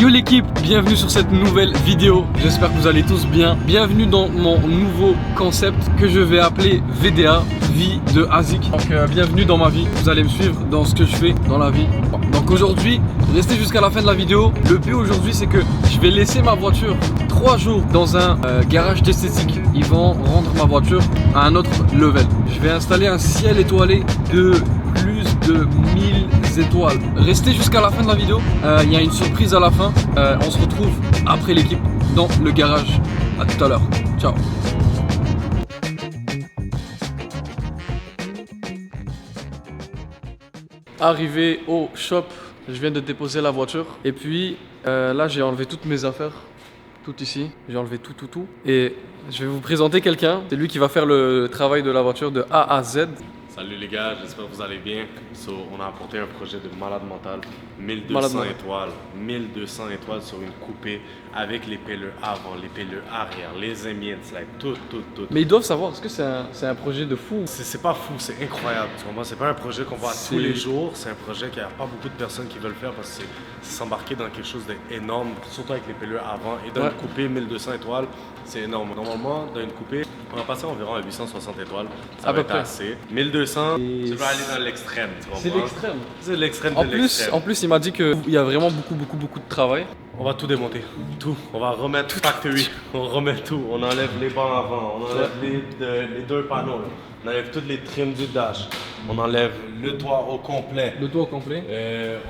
Yo l'équipe, bienvenue sur cette nouvelle vidéo, j'espère que vous allez tous bien. Bienvenue dans mon nouveau concept que je vais appeler VDA, vie de Azik. Donc bienvenue dans ma vie, vous allez me suivre dans ce que je fais dans la vie. Donc aujourd'hui, restez jusqu'à la fin de la vidéo. Le but aujourd'hui c'est que je vais laisser ma voiture 3 jours dans un garage d'esthétique. Ils vont rendre ma voiture à un autre level. Je vais installer un ciel étoilé de plus de 1000 étoiles. Restez jusqu'à la fin de la vidéo, il y a une surprise à la fin. On se retrouve après l'équipe dans le garage. À tout à l'heure, ciao. Arrivé au shop, je viens de déposer la voiture et puis là j'ai enlevé toutes mes affaires, tout ici, j'ai enlevé tout et je vais vous présenter quelqu'un, c'est lui qui va faire le travail de la voiture de A à Z. Salut les gars, j'espère que vous allez bien. On a apporté un projet de malade mental, 1200 étoiles, 1200 étoiles sur une coupée avec les pelleux avant, les pelleux arrière, les ambient slide, tout. Mais ils doivent savoir, est-ce que c'est un projet de fou? C'est pas fou, c'est incroyable. Tu comprends? C'est pas un projet qu'on voit tous les jours, c'est un projet qu'il n'y a pas beaucoup de personnes qui veulent faire parce que c'est s'embarquer dans quelque chose d'énorme, surtout avec les pelleux avant. Et dans une coupée 1200 étoiles, c'est énorme. Normalement, dans une coupée, on va passer environ à 860 étoiles. Ça va être assez. 1200, tu vas aller dans l'extrême. C'est l'extrême. C'est l'extrême de l'extrême. En plus, il m'a dit qu'il y a vraiment beaucoup de travail. On va tout démonter, tout. On va remettre factory, on remet tout. On enlève les bancs avant, on enlève les deux panneaux, là. On enlève toutes les trims du dash. On enlève le toit au complet. Le toit au complet.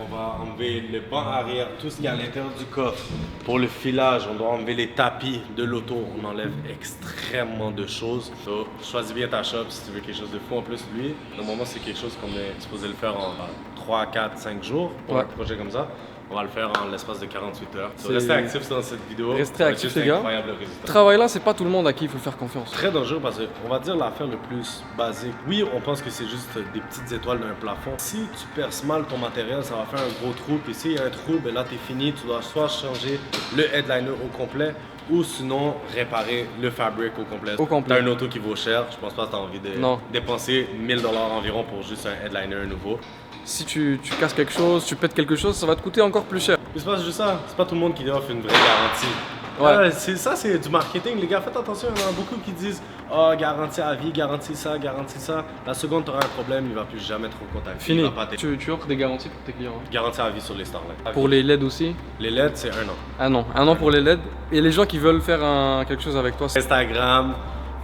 On va enlever le banc arrière, tout ce qui est à l'intérieur du coffre. Pour le filage, on doit enlever les tapis de l'auto. On enlève extrêmement de choses. So, choisis bien ta shop si tu veux quelque chose de fou. En plus, lui, normalement, c'est quelque chose qu'on est supposé le faire en 3, 4, 5 jours pour un projet comme ça. On va le faire en l'espace de 48 heures. Restez actifs dans cette vidéo. Restez actifs les gars. Ce travail-là, c'est pas tout le monde à qui il faut faire confiance. Très dangereux parce qu'on va dire l'affaire le plus basique. Oui, on pense que c'est juste des petites étoiles dans un plafond. Si tu perces mal ton matériel, ça va faire un gros trou. Puis s'il y a un trou, ben là, t'es fini. Tu dois soit changer le headliner au complet ou sinon réparer le fabric au complet. T'as une auto qui vaut cher. Je pense pas que t'as envie de dépenser 1000$ environ pour juste un headliner nouveau. Si tu casses quelque chose, tu pètes quelque chose, ça va te coûter encore plus cher. Mais c'est pas juste ça, c'est pas tout le monde qui offre une vraie garantie. Ouais. C'est du marketing, les gars, faites attention, il y en a beaucoup qui disent « Oh, garantie à vie, garantie ça, garantie ça ». La seconde, tu auras un problème, il va plus jamais te recontacter. Fini. Tu offres des garanties pour tes clients? Garantie à vie sur les Starlink. Pour les LED aussi? Les LED, c'est 1 an. Un an pour les LED. Et les gens qui veulent faire quelque chose avec toi? Instagram,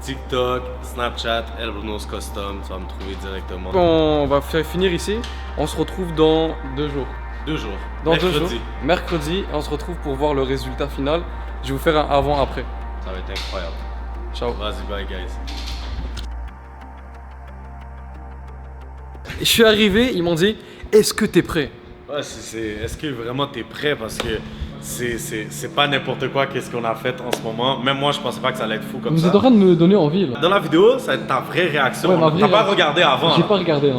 TikTok, Snapchat, Elbrunos Custom, tu vas me trouver directement. On va finir ici, on se retrouve dans 2 jours. 2 jours. Dans mercredi. 2 jours. Mercredi, on se retrouve pour voir le résultat final. Je vais vous faire un avant-après. Ça va être incroyable. Ciao. Vas-y, bye guys. Je suis arrivé, ils m'ont dit, est-ce que t'es prêt? Ouais, est-ce que vraiment t'es prêt? Parce que c'est pas n'importe quoi qu'est-ce qu'on a fait en ce moment. Même moi, je pensais pas que ça allait être fou comme ça. Vous êtes en train de me donner envie là. Dans la vidéo, ça va être ta vraie réaction. Ouais, t'as pas regardé avant. J'ai pas regardé.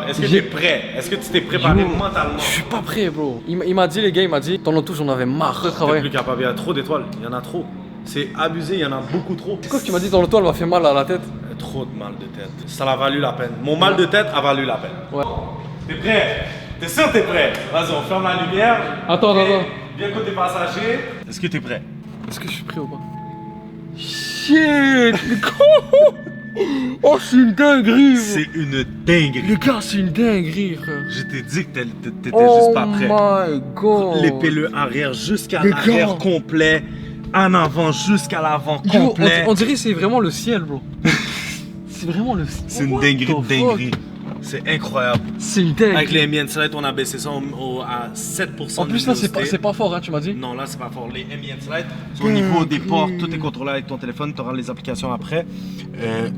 Est-ce que t'es prêt? Est-ce que tu t'es préparé mentalement? Je suis pas prêt, bro. Il m'a dit, les gars, il m'a dit, ton auto, j'en avais marre de travailler. T'es plus capable, il y a trop d'étoiles, il y en a trop. C'est abusé, il y en a beaucoup trop. C'est quoi que tu m'as dit, ton auto, elle m'a fait mal à la tête? Trop de mal de tête. Ça a valu la peine. Mon mal de tête a valu la peine. Ouais. T'es prêt? T'es sûr que t'es prêt? Vas-y, on ferme la lumière. Attends. Viens côté passager. Est-ce que t'es prêt? Est-ce que je suis prêt ou pas? Shit! Oh, c'est une dinguerie! C'est une dinguerie! Les gars, c'est une dinguerie, frère! Je t'ai dit que t'étais juste pas prêt. Oh my god! Les pelleux arrière jusqu'à l'arrière complet, en avant jusqu'à l'avant complet. On dirait que c'est vraiment le ciel, bro. C'est vraiment le ciel. C'est une dinguerie de dinguerie. C'est incroyable. C'est une dingue. Avec les ambient slide, on a baissé ça à 7%. En plus, là, c'est pas fort, hein, tu m'as dit? Non, là, c'est pas fort. Les ambient slide, au niveau des portes, tout est contrôlé avec ton téléphone. Tu auras les applications après.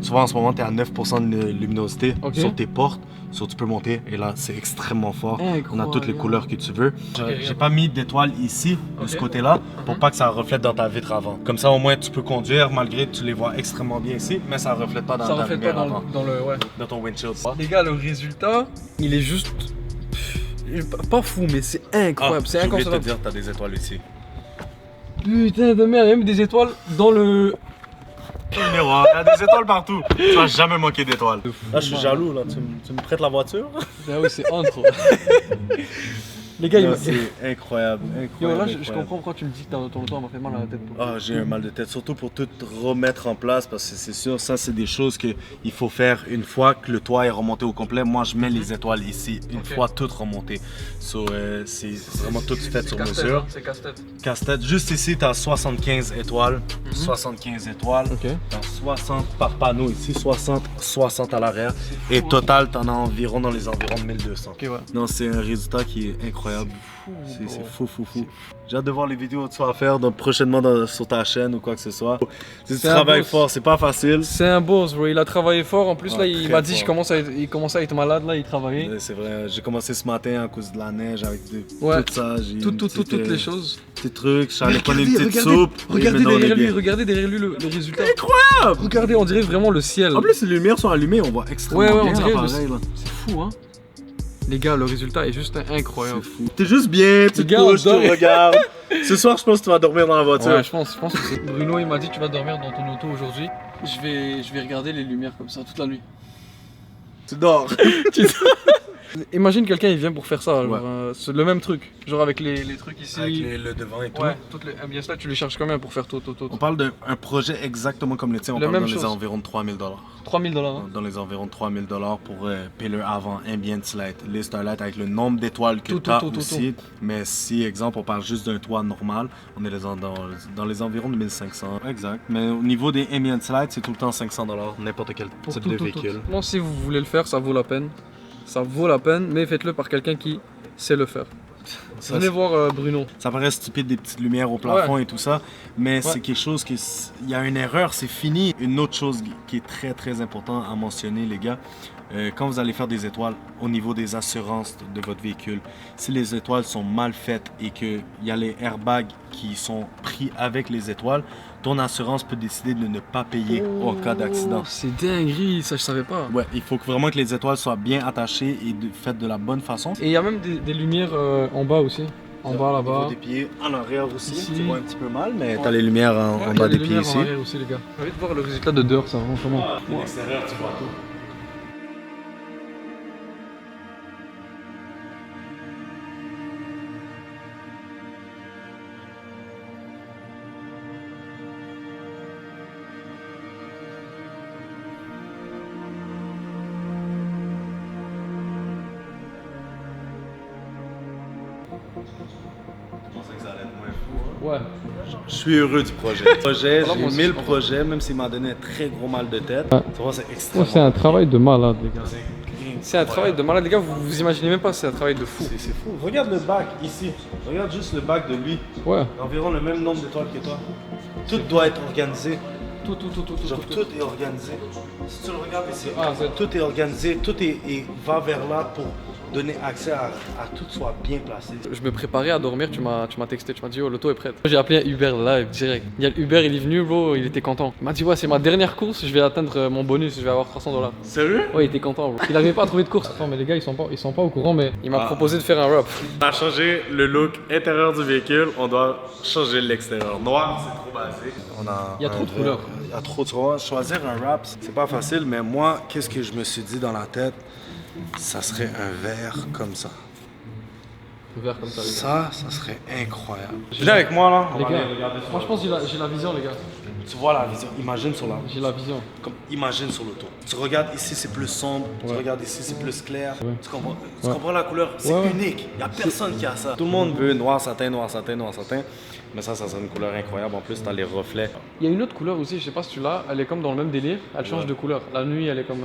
Tu vois, en ce moment, tu es à 9% de luminosité sur tes portes. Tu peux monter et là, c'est extrêmement fort. On a toutes les couleurs que tu veux. J'ai pas mis d'étoiles ici, de ce côté-là, pour pas que ça reflète dans ta vitre avant. Comme ça, au moins, tu peux conduire malgré que tu les vois extrêmement bien ici, mais ça reflète pas dans ta lumière avant. Dans ton windshield. Les gars, le résultat, il est juste pas fou, mais c'est incroyable. C'est incroyable. Je voulais te dire, t'as des étoiles ici. Putain de merde, il y a même des étoiles dans le miroir. Il y a des étoiles partout. Tu vas jamais manquer d'étoiles. Là, je suis jaloux. Là. Tu me prêtes la voiture? Ah oui, c'est entre. Les gars, c'est incroyable. Yo, là, je incroyable. comprends pourquoi tu me dis que ton auto m'a fait mal à la tête. Ah, j'ai un mal de tête, surtout pour tout remettre en place, parce que c'est sûr, ça c'est des choses qu'il faut faire une fois que le toit est remonté au complet. Moi, je mets les étoiles ici, une fois tout remonté. So, c'est vraiment tout fait sur mesure. C'est casse-tête. Casse-tête, juste ici, tu as 75 étoiles. 75 étoiles. Ok. T'as 60 par panneau ici, 60 à l'arrière. Et total, t'en as environ dans les environs de 1200. Ok, ouais. Non, c'est un résultat qui est incroyable. C'est fou. J'ai hâte de voir les vidéos que tu vas faire prochainement sur ta chaîne ou quoi que ce soit. Tu travailles fort, c'est pas facile. C'est un boss, bro. Il a travaillé fort. En plus, Ouais, là, il très m'a dit fort. il commençait à être malade. Là, il travaillait. C'est vrai, j'ai commencé ce matin à cause de la neige avec Ouais. tout ça. J'ai Toutes les choses. Petits trucs, j'allais prendre une petite soupe. Regardez et maintenant, on est derrière lui, bien. regardez derrière lui le résultat. Incroyable! Regardez, on dirait vraiment le ciel. En plus, les lumières sont allumées, on voit extrêmement Ouais, bien on dirait l'appareil, là. C'est fou, hein. Les gars, le résultat est juste incroyable. C'est fou. T'es juste bien, tu te gars, on couches, tu dort. regardes. Ce soir, je pense que tu vas dormir dans la voiture. Ouais, je pense que c'est. Bruno, il m'a dit tu vas dormir dans ton auto aujourd'hui. Je vais regarder les lumières comme ça toute la nuit. Tu dors. Imagine quelqu'un il vient pour faire ça, genre, Ouais. c'est le même truc, genre avec les trucs ici. Avec le devant et tout. Ouais, bien ça, tu les charges combien pour faire tout. On parle d'un projet exactement comme le tien, on La parle même dans les chose. environs de 3000 $. 3000 $. Hein. Dans les environs de 3000 $ pour Pillar avant, Ambient Light, les Starlight avec le nombre d'étoiles que tu as aussi. Mais si, exemple, on parle juste d'un toit normal, on est dans les environs de 1500. Exact. Mais au niveau des Ambient Light, c'est tout le temps 500 $, n'importe quel Pour type tout, de tout. véhicule. Bon, si vous voulez le faire, ça vaut la peine. Ça vaut la peine, mais faites-le par quelqu'un qui sait le faire. Ça, Venez voir Bruno. Ça paraît stupide des petites lumières au plafond et tout ça, mais c'est quelque chose qui... Il y a une erreur, c'est fini. Une autre chose qui est très très importante à mentionner, les gars, quand vous allez faire des étoiles au niveau des assurances de votre véhicule, si les étoiles sont mal faites et qu'il y a les airbags qui sont pris avec les étoiles, ton assurance peut décider de ne pas payer en cas d'accident. C'est dinguerie, ça je savais pas. Ouais, il faut vraiment que les étoiles soient bien attachées et faites de la bonne façon. Et il y a même des lumières en bas aussi. En bas Au là-bas. niveau des pieds, en arrière aussi, Ici. tu vois un petit peu mal, mais t'as les lumières en Il y a bas des des pieds lumières ici. en arrière aussi, les gars. J'ai envie de voir le résultat de dehors, ça, franchement. De l'extérieur, tu vois tout. Je pensais que ça allait être moins fou. Ouais. Je suis heureux du projet. J'ai Voilà, moi aussi, aimé le je projet, même s'il m'a donné un très gros mal de tête. Ouais. Tu vois, c'est extrêmement. c'est un travail de malade, les gars. C'est C'est un travail de malade, les gars, vous imaginez même pas, c'est un travail de fou. C'est fou. Regarde le bac ici. Regarde juste le bac de lui. Ouais. Environ le même nombre d'étoiles que toi. Tout doit être organisé. Tout. Genre tout est organisé. Si tu le regardes ici, Ah, c'est- tout est organisé, tout va vers là pour donner accès à tout soit bien placé. Je me préparais à dormir, tu m'as texté, tu m'as dit oh l'auto est prête. J'ai appelé un Uber live direct. Il y a le Uber, il est venu bro, il était content. Il m'a dit ouais c'est ma dernière course, je vais atteindre mon bonus, je vais avoir 300 $. Sérieux? Ouais il était content bro. Il n'arrivait pas à trouver de course. Attends mais les gars ils sont pas au courant mais il m'a proposé de faire un rap. On a changé le look intérieur du véhicule, on doit changer l'extérieur. Noir, c'est trop basique. Il y a trop de couleurs. Il y a trop de couleurs. Choisir un wrap, c'est pas facile, mais moi, qu'est-ce que je me suis dit dans la tête? Ça serait un verre comme ça. Vert comme ça les gars. Ça serait incroyable. Viens avec moi là. On Les va gars, aller regarder sur moi je pense que j'ai la vision les gars. Tu vois la vision, imagine sur la. J'ai la vision. Comme, imagine sur l'auto. Tu regardes ici, c'est plus sombre. Tu regardes ici, c'est plus clair. Tu comprends la couleur? C'est Ouais. unique. Il n'y a personne qui a ça. Tout le monde veut noir satin, noir satin, noir satin. Mais ça serait une couleur incroyable. En plus, tu as les reflets. Il y a une autre couleur aussi, je sais pas si tu l'as, elle est comme dans le même délire, elle change de couleur. La nuit elle est comme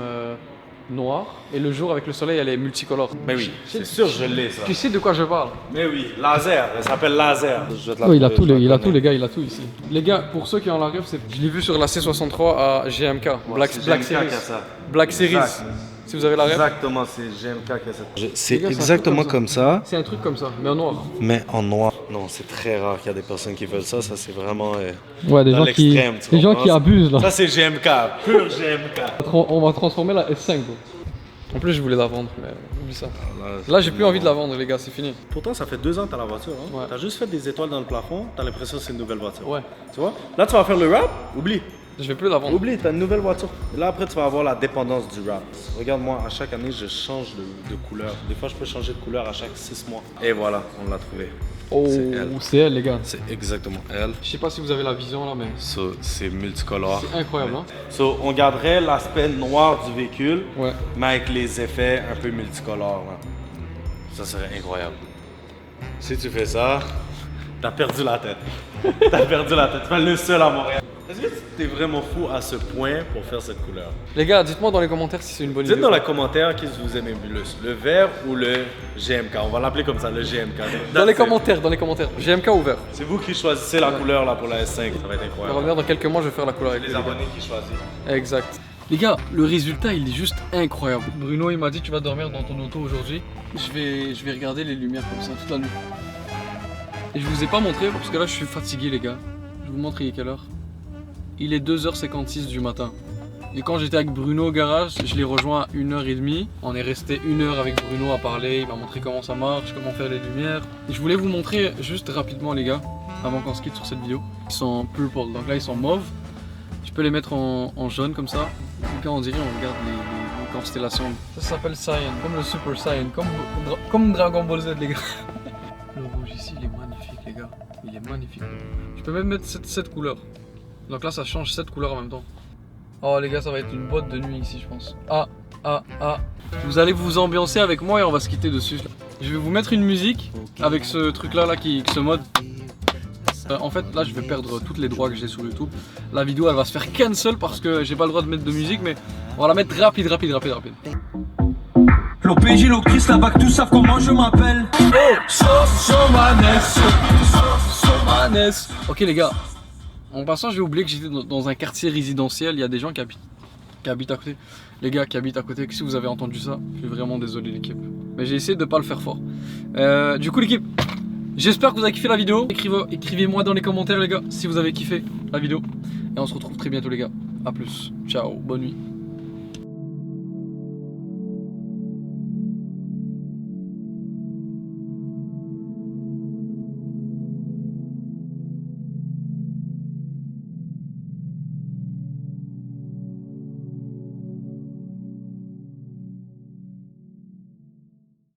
noire et le jour avec le soleil elle est multicolore. Mais oui, c'est sûr, je l'ai ça. Tu sais de quoi je parle? Mais oui, laser. Elle s'appelle laser. Je vais te la Oui, il a trouver, tout, je la il a tout connais. les gars, il a tout ici. Les gars, pour ceux qui ont la rêve, je l'ai vu sur la C63 à GMK, Black c'est Series. GMK qui a ça. Black Series. Exact. Si vous avez la rêve, Exactement, c'est GMK qui a ça. C'est Les gars, c'est un exactement truc comme ça, c'est un truc comme ça, mais en noir. mais en noir. Non, c'est très rare qu'il y a des personnes qui veulent ça. Ça, c'est vraiment. Ouais, des Dans gens qui, l'extrême, tu des gens comprends? qui abusent là. Ça, c'est GMK, pur GMK. On va transformer la S5. Bro. En plus, je voulais la vendre, mais oublie ça. Là, j'ai plus envie de la vendre, les gars, c'est fini. Pourtant, ça fait 2 ans que t'as la voiture. Hein? Ouais. T'as juste fait des étoiles dans le plafond, t'as l'impression que c'est une nouvelle voiture. Ouais. Tu vois? Là, tu vas faire le wrap, oublie. Je vais plus la vendre. Oublie, t'as une nouvelle voiture. Là, après, tu vas avoir la dépendance du rap. Regarde-moi, à chaque année, je change de couleur. Des fois, je peux changer de couleur à chaque 6 mois. Et voilà, on l'a trouvé. Oh, c'est elle, les gars. C'est exactement elle. Je sais pas si vous avez la vision là, mais C'est multicolore. c'est incroyable, hein. On garderait l'aspect noir du véhicule, Ouais. mais avec les effets un peu multicolores. Là. Ça serait incroyable. Si tu fais ça, t'as perdu la tête. T'as perdu la tête. Tu es le seul à Montréal. Est-ce que t'es vraiment fou à ce point pour faire cette couleur? Les gars, dites-moi dans les commentaires si c'est une bonne idée. Dites dans les commentaires qu'est-ce que vous aimez plus, le vert ou le GMK. On va l'appeler comme ça, le GMK. Dans les commentaires. GMK ou vert? C'est vous qui choisissez la couleur là pour la S5. Ça va être On va incroyable. revenir dans quelques mois, je vais faire la couleur avec Les les gars. abonnés qui choisissent. Exact. Les gars, le résultat il est juste incroyable. Bruno il m'a dit tu vas dormir dans ton auto aujourd'hui. Je vais regarder les lumières comme ça toute la nuit. Et je vous ai pas montré parce que là je suis fatigué les gars. Je vais vous montrer il est quelle heure. Il est 2h56 du matin. Et quand j'étais avec Bruno au garage, je l'ai rejoint à 1h30. On est resté 1 heure avec Bruno à parler, il m'a montré comment ça marche, comment faire les lumières. Et je voulais vous montrer juste rapidement les gars, avant qu'on se quitte sur cette vidéo. Ils sont purple, donc là ils sont mauves. Je peux les mettre en jaune comme ça. Et quand on dirait on regarde les constellations. Ça s'appelle Saiyan, comme le Super Saiyan, comme Dragon Ball Z les gars. Le rouge ici il est magnifique les gars, il est magnifique. Je peux même mettre cette couleur. Donc là ça change 7 couleurs en même temps. Oh les gars ça va être une boîte de nuit ici je pense. Vous allez vous ambiancer avec moi et on va se quitter dessus. Je vais vous mettre une musique avec ce truc là qui se mode. En fait là je vais perdre tous les droits que j'ai sur YouTube. La vidéo elle va se faire cancel parce que j'ai pas le droit de mettre de musique, mais on va la mettre rapide. L'OPJ, l'Octrice, la BAC, tous savent comment je m'appelle. Somanes. Ok les gars, en passant j'ai oublié que j'étais dans un quartier résidentiel. Il y a des gens qui habitent à côté. Les gars qui habitent à côté, si vous avez entendu ça, je suis vraiment désolé l'équipe. Mais j'ai essayé de pas le faire fort. Du coup l'équipe, j'espère que vous avez kiffé la vidéo. Écrivez-moi dans les commentaires les gars si vous avez kiffé la vidéo. Et on se retrouve très bientôt les gars. A plus. Ciao, bonne nuit.